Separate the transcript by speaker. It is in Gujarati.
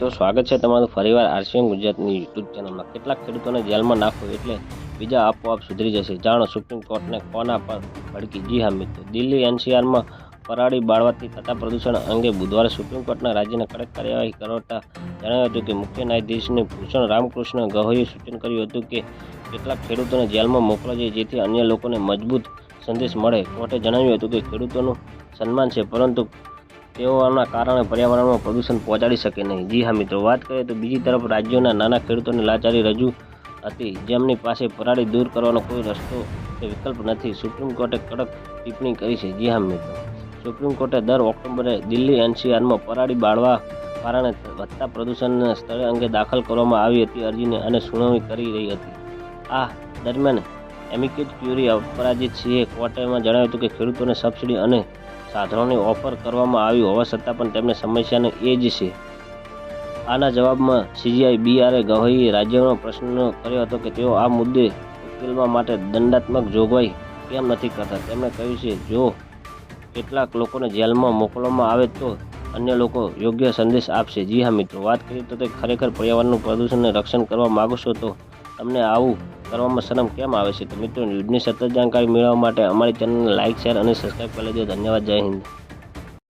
Speaker 1: મિત્રો, સ્વાગત છે તમારું ફરીવાર આરસીએમ ગુજરાતની યુટ્યુબ ચેનલમાં। કેટલાક ખેડૂતોને જેલમાં નાખો એટલે બીજા આપોઆપ સુધરી જશે, જાણો સુપ્રીમ કોર્ટને કોના પર ભડકી। જી હા મિત્રો, દિલ્હી એનસીઆરમાં પરાળી બાળવાથી થતા પ્રદૂષણ અંગે બુધવારે સુપ્રીમ કોર્ટના રાજ્યને કડક કાર્યવાહી કરતા જણાવ્યું હતું કે મુખ્ય ન્યાયાધીશને ભૂષણ રામકૃષ્ણ ગોગોઈએ સૂચન કર્યું હતું કે કેટલાક ખેડૂતોને જેલમાં મોકલવા જોઈએ જેથી અન્ય લોકોને મજબૂત સંદેશ મળે। કોર્ટે જણાવ્યું હતું કે ખેડૂતોનું સન્માન છે, પરંતુ તેઓના કારણે પર્યાવરણમાં પ્રદૂષણ પહોંચાડી શકે નહીં। જી હા મિત્રો, વાત કરીએ તો બીજી તરફ રાજ્યોના નાના ખેડૂતોની લાચારી રજૂ હતી, જેમની પાસે પરાળી દૂર કરવાનો કોઈ રસ્તો કે વિકલ્પ નથી। સુપ્રીમ કોર્ટે કડક ટિપ્પણી કરી છે। જી હા મિત્રો, સુપ્રીમ કોર્ટે દર ઓક્ટોબરે દિલ્હી એનસીઆરમાં પરાળી બાળવા કારણે વધતા પ્રદૂષણના સ્થળે અંગે દાખલ કરવામાં આવી હતી અરજીને અને સુનાવણી કરી રહી હતી। આ દરમિયાન એમિકેસ ક્યુરી અપરાજિત સિંહે કોર્ટમાં જણાવ્યું હતું કે ખેડૂતોને સબસિડી અને સાધનોની ઓફર કરવામાં આવી હોવા છતાં પણ તેમને સમસ્યાનો એ જ છે। આના જવાબમાં સીજીઆઈ બી.આર. ગોગોઈએ રાજ્યોનો પ્રશ્ન કર્યો હતો કે તેઓ આ મુદ્દે ઉકેલવા માટે દંડાત્મક જોગવાઈ કેમ નથી કરતા। તેમણે કહ્યું છે જો કેટલાક લોકોને જેલમાં મોકલવામાં આવે તો અન્ય લોકો યોગ્ય સંદેશ આપશે। જી હા મિત્રો, વાત કરીએ તો તે ખરેખર પર્યાવરણનું પ્રદૂષણને રક્ષણ કરવા માગો છો તો તમને આવું કરવામાં શરમ કેમ આવે છે? તો મિત્રો, ન્યૂઝની સતત જાણકારી મેળવવા માટે અમારી ચેનલને લાઇક, શેર અને સબસ્ક્રાઈબ કરી લેજો। ધન્યવાદ। જય હિન્દ।